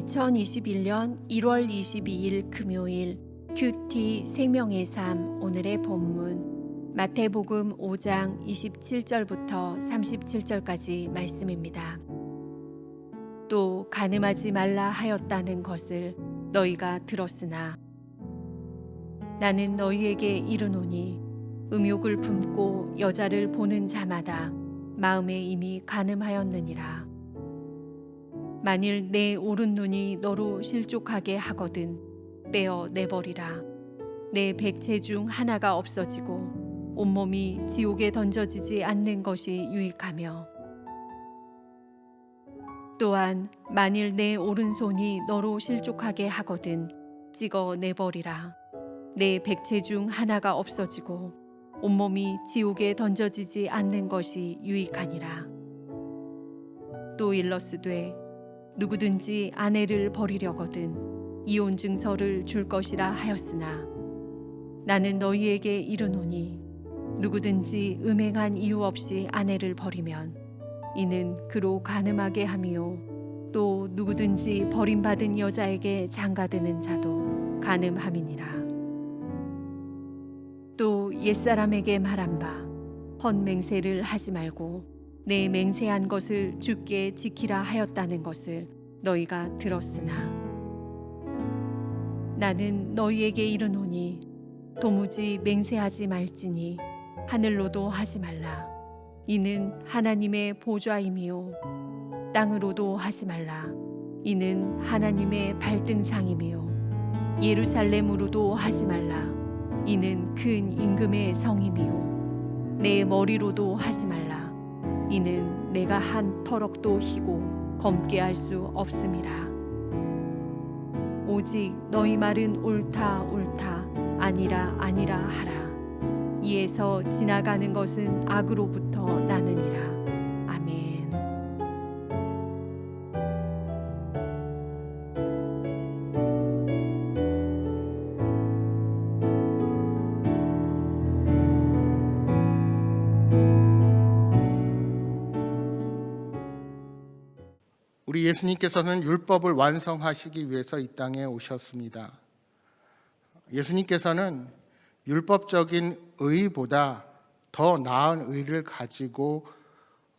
2021년 1월 22일 금요일 큐티 생명의 삶 오늘의 본문 마태복음 5장 27절부터 37절까지 말씀입니다. 또 간음하지 말라 하였다는 것을 너희가 들었으나 나는 너희에게 이르노니 음욕을 품고 여자를 보는 자마다 마음에 이미 간음하였느니라. 만일 내 오른 눈이 너로 실족하게 하거든 빼어 내버리라. 내 백체 중 하나가 없어지고 온몸이 지옥에 던져지지 않는 것이 유익하며, 또한 만일 내 오른손이 너로 실족하게 하거든 찍어 내버리라. 내 백체 중 하나가 없어지고 온몸이 지옥에 던져지지 않는 것이 유익하니라. 또 일러스되 누구든지 아내를 버리려거든 이혼 증서를 줄 것이라 하였으나 나는 너희에게 이르노니 누구든지 음행한 이유 없이 아내를 버리면 이는 그로 간음하게 함이요 또 누구든지 버림받은 여자에게 장가드는 자도 간음함이니라. 또 옛사람에게 말한 바 헛맹세를 하지 말고 내 맹세한 것을 주께 지키라 하였다는 것을 너희가 들었으나 나는 너희에게 이르노니 도무지 맹세하지 말지니 하늘로도 하지 말라. 이는 하나님의 보좌임이요 땅으로도 하지 말라. 이는 하나님의 발등상임이요 예루살렘으로도 하지 말라. 이는 큰 임금의 성임이요 내 머리로도 하지 말라. 이는 내가 한 터럭도 희고 검게 할 수 없음이라. 오직 너희 말은 옳다 옳다 아니라 아니라 하라. 이에서 지나가는 것은 악으로부터 나느니라. 아멘. 우리 예수님께서는 율법을 완성하시기 위해서 이 땅에 오셨습니다. 예수님께서는 율법적인 의보다 더 나은 의를 가지고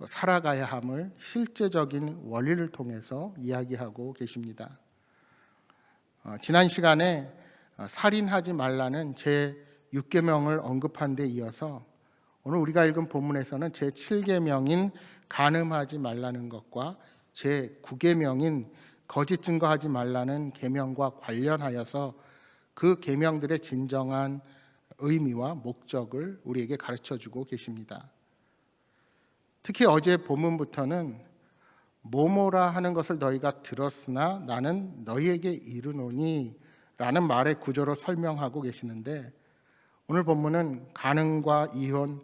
살아가야 함을 실제적인 원리를 통해서 이야기하고 계십니다. 지난 시간에 살인하지 말라는 제6계명을 언급한 데 이어서 오늘 우리가 읽은 본문에서는 제7계명인 간음하지 말라는 것과 제9계명인 거짓 증거하지 말라는 계명과 관련하여서 그 계명들의 진정한 의미와 목적을 우리에게 가르쳐주고 계십니다. 특히 어제 본문부터는 뭐뭐라 하는 것을 너희가 들었으나 나는 너희에게 이르노니 라는 말의 구조로 설명하고 계시는데, 오늘 본문은 간음과 이혼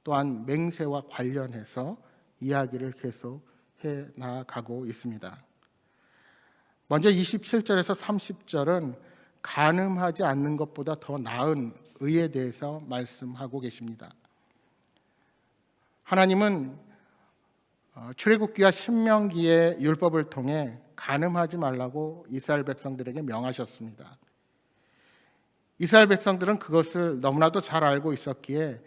또한 맹세와 관련해서 이야기를 계속 해 나가고 있습니다. 먼저 27절에서 30절은 간음하지 않는 것보다 더 나은 의에 대해서 말씀하고 계십니다. 하나님은 출애굽기와 신명기의 율법을 통해 간음하지 말라고 이스라엘 백성들에게 명하셨습니다. 이스라엘 백성들은 그것을 너무나도 잘 알고 있었기에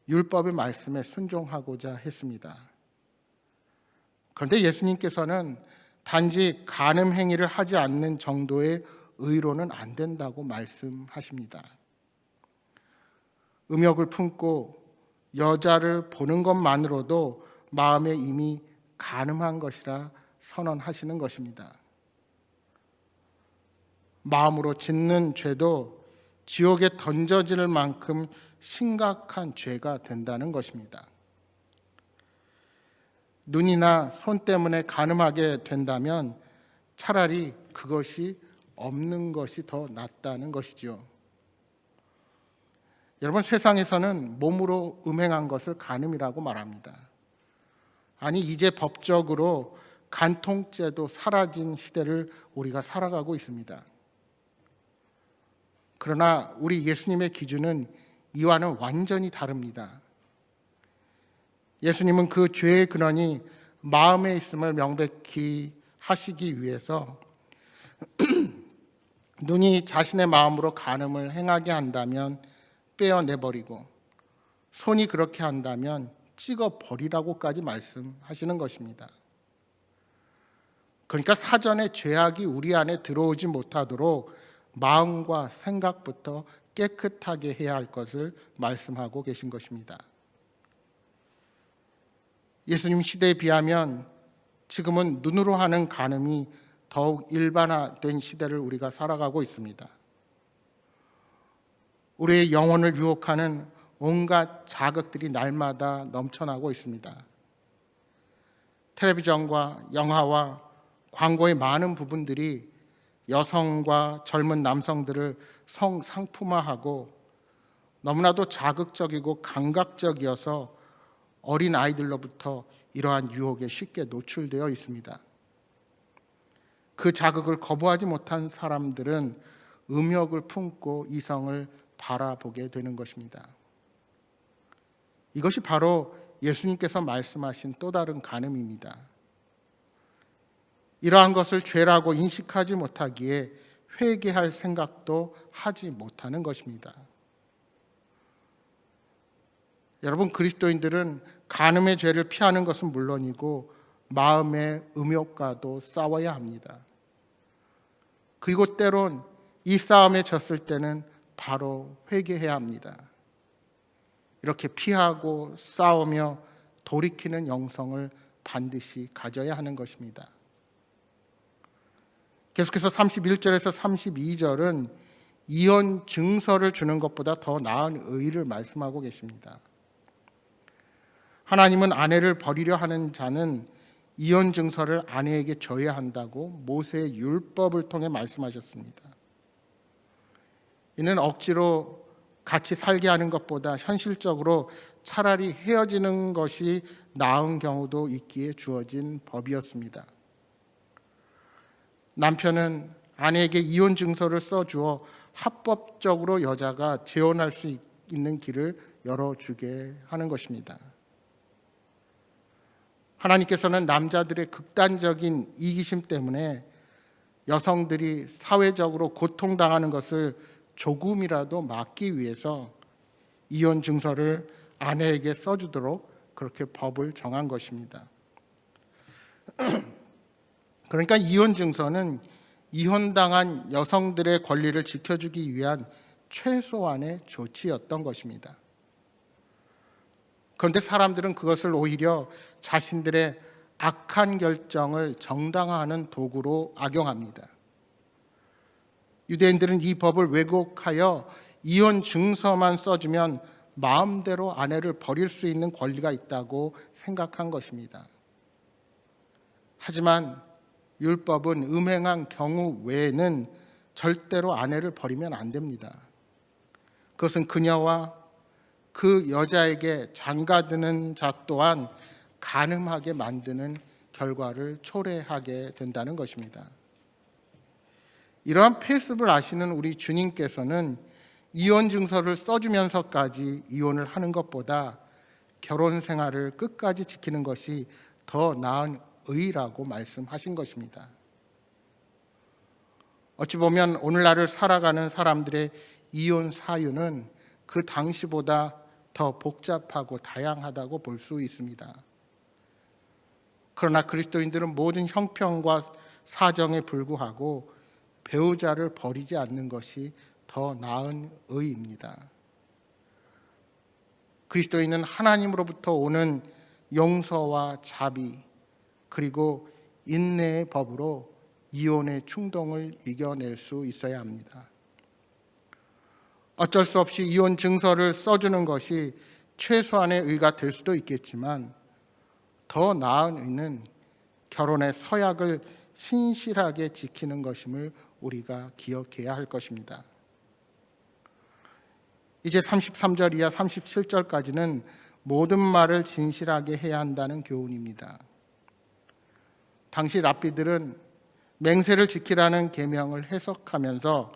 율법의 말씀에 순종하고자 했습니다. 그런데 예수님께서는 단지 간음 행위를 하지 않는 정도의 의로는 안 된다고 말씀하십니다. 음욕을 품고 여자를 보는 것만으로도 마음에 이미 간음한 것이라 선언하시는 것입니다. 마음으로 짓는 죄도 지옥에 던져질 만큼 심각한 죄가 된다는 것입니다. 눈이나 손 때문에 간음하게 된다면 차라리 그것이 없는 것이 더 낫다는 것이죠. 여러분, 세상에서는 몸으로 음행한 것을 간음이라고 말합니다. 아니, 이제 법적으로 간통죄도 사라진 시대를 우리가 살아가고 있습니다. 그러나 우리 예수님의 기준은 이와는 완전히 다릅니다. 예수님은 그 죄의 근원이 마음에 있음을 명백히 하시기 위해서 눈이 자신의 마음으로 간음을 행하게 한다면 빼어내버리고 손이 그렇게 한다면 찍어버리라고까지 말씀하시는 것입니다. 그러니까 사전에 죄악이 우리 안에 들어오지 못하도록 마음과 생각부터 깨끗하게 해야 할 것을 말씀하고 계신 것입니다. 예수님 시대에 비하면 지금은 눈으로 하는 간음이 더욱 일반화된 시대를 우리가 살아가고 있습니다. 우리의 영혼을 유혹하는 온갖 자극들이 날마다 넘쳐나고 있습니다. 텔레비전과 영화와 광고의 많은 부분들이 여성과 젊은 남성들을 성상품화하고 너무나도 자극적이고 감각적이어서 어린 아이들로부터 이러한 유혹에 쉽게 노출되어 있습니다. 그 자극을 거부하지 못한 사람들은 음욕을 품고 이성을 바라보게 되는 것입니다. 이것이 바로 예수님께서 말씀하신 또 다른 간음입니다. 이러한 것을 죄라고 인식하지 못하기에 회개할 생각도 하지 못하는 것입니다. 여러분, 그리스도인들은 간음의 죄를 피하는 것은 물론이고 마음의 음욕과도 싸워야 합니다. 그리고 때론 이 싸움에 졌을 때는 바로 회개해야 합니다. 이렇게 피하고 싸우며 돌이키는 영성을 반드시 가져야 하는 것입니다. 계속해서 31절에서 32절은 이혼 증서를 주는 것보다 더 나은 의의를 말씀하고 계십니다. 하나님은 아내를 버리려 하는 자는 이혼 증서를 아내에게 줘야 한다고 모세의 율법을 통해 말씀하셨습니다. 이는 억지로 같이 살게 하는 것보다 현실적으로 차라리 헤어지는 것이 나은 경우도 있기에 주어진 법이었습니다. 남편은 아내에게 이혼 증서를 써주어 합법적으로 여자가 재혼할 수 있는 길을 열어주게 하는 것입니다. 하나님께서는 남자들의 극단적인 이기심 때문에 여성들이 사회적으로 고통당하는 것을 조금이라도 막기 위해서 이혼 증서를 아내에게 써주도록 그렇게 법을 정한 것입니다. 그러니까 이혼 증서는 이혼당한 여성들의 권리를 지켜주기 위한 최소한의 조치였던 것입니다. 그런데 사람들은 그것을 오히려 자신들의 악한 결정을 정당화하는 도구로 악용합니다. 유대인들은 이 법을 왜곡하여 이혼 증서만 써주면 마음대로 아내를 버릴 수 있는 권리가 있다고 생각한 것입니다. 하지만 율법은 음행한 경우 외에는 절대로 아내를 버리면 안 됩니다. 그것은 그녀와 그 여자에게 장가드는 자 또한 간음하게 만드는 결과를 초래하게 된다는 것입니다. 이러한 폐습을 아시는 우리 주님께서는 이혼 증서를 써주면서까지 이혼을 하는 것보다 결혼 생활을 끝까지 지키는 것이 더 나은 의라고 말씀하신 것입니다. 어찌 보면 오늘날을 살아가는 사람들의 이혼 사유는 그 당시보다 더 복잡하고 다양하다고 볼 수 있습니다. 그러나 그리스도인들은 모든 형편과 사정에 불구하고 배우자를 버리지 않는 것이 더 나은 의입니다. 그리스도인은 하나님으로부터 오는 용서와 자비 그리고 인내의 법으로 이혼의 충동을 이겨낼 수 있어야 합니다. 어쩔 수 없이 이혼 증서를 써주는 것이 최소한의 의가 될 수도 있겠지만 더 나은 의는 결혼의 서약을 신실하게 지키는 것임을 우리가 기억해야 할 것입니다. 이제 33절 이하 37절까지는 모든 말을 진실하게 해야 한다는 교훈입니다. 당시 랍비들은 맹세를 지키라는 계명을 해석하면서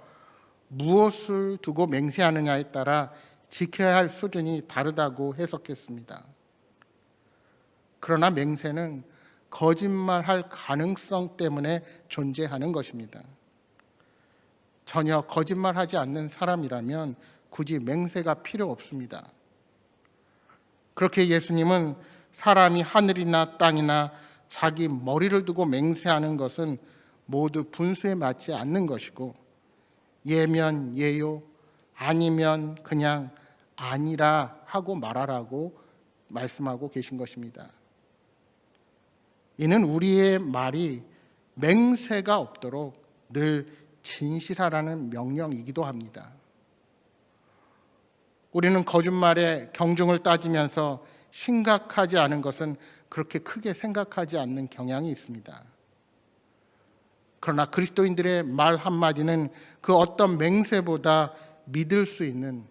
무엇을 두고 맹세하느냐에 따라 지켜야 할 수준이 다르다고 해석했습니다. 그러나 맹세는 거짓말할 가능성 때문에 존재하는 것입니다. 전혀 거짓말하지 않는 사람이라면 굳이 맹세가 필요 없습니다. 그렇게 예수님은 사람이 하늘이나 땅이나 자기 머리를 두고 맹세하는 것은 모두 분수에 맞지 않는 것이고, 예면 예요, 아니면 그냥 아니라 하고 말하라고 말씀하고 계신 것입니다. 이는 우리의 말이 맹세가 없도록 늘 진실하라는 명령이기도 합니다. 우리는 거짓말에 경중을 따지면서 심각하지 않은 것은 그렇게 크게 생각하지 않는 경향이 있습니다. 그러나 그리스도인들의 말 한마디는 그 어떤 맹세보다 믿을 수 있는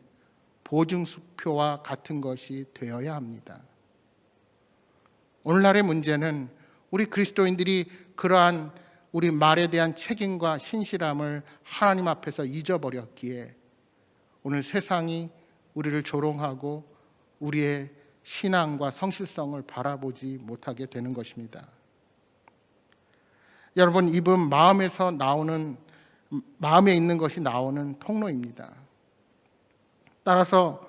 보증수표와 같은 것이 되어야 합니다. 오늘날의 문제는 우리 그리스도인들이 그러한 우리 말에 대한 책임과 신실함을 하나님 앞에서 잊어버렸기에 오늘 세상이 우리를 조롱하고 우리의 신앙과 성실성을 바라보지 못하게 되는 것입니다. 여러분, 입은 마음에 있는 것이 나오는 통로입니다. 따라서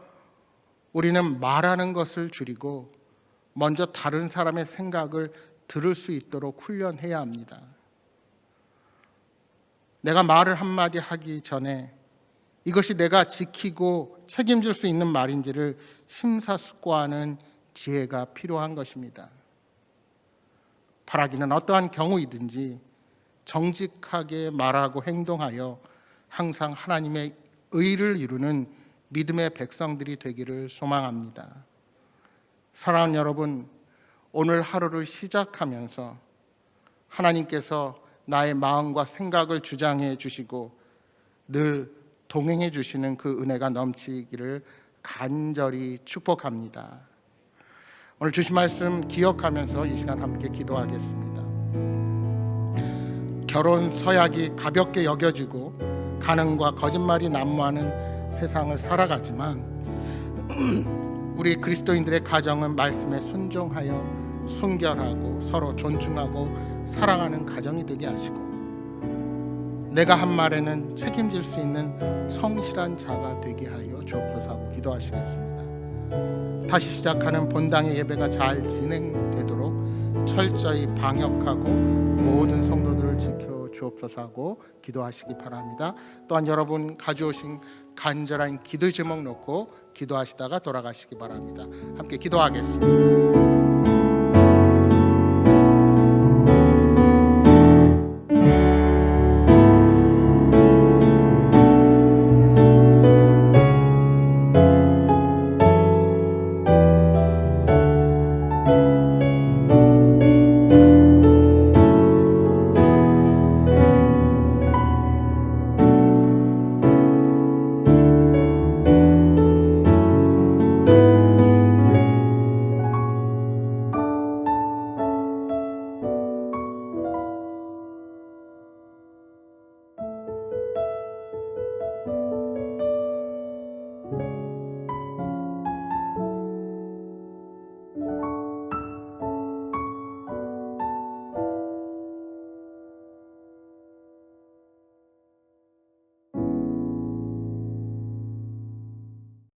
우리는 말하는 것을 줄이고 먼저 다른 사람의 생각을 들을 수 있도록 훈련해야 합니다. 내가 말을 한마디 하기 전에 이것이 내가 지키고 책임질 수 있는 말인지를 심사숙고하는 지혜가 필요한 것입니다. 바라기는 어떠한 경우이든지 정직하게 말하고 행동하여 항상 하나님의 의를 이루는 믿음의 백성들이 되기를 소망합니다. 사랑하는 여러분, 오늘 하루를 시작하면서 하나님께서 나의 마음과 생각을 주장해 주시고 늘 동행해 주시는 그 은혜가 넘치기를 간절히 축복합니다. 오늘 주신 말씀 기억하면서 이 시간 함께 기도하겠습니다. 결혼 서약이 가볍게 여겨지고 가능과 거짓말이 난무하는 세상을 살아가지만 우리 그리스도인들의 가정은 말씀에 순종하여 순결하고 서로 존중하고 사랑하는 가정이 되게 하시고 내가 한 말에는 책임질 수 있는 성실한 자가 되게 하여 주옵소서 하고 기도하시겠습니다. 다시 시작하는 본당의 예배가 잘 진행되도록 철저히 방역하고 모든 성도들을 지켜 주옵소서 하고 기도하시기 바랍니다. 또한 여러분 가져오신 간절한 기도 제목 놓고 기도하시다가 돌아가시기 바랍니다. 함께 기도하겠습니다.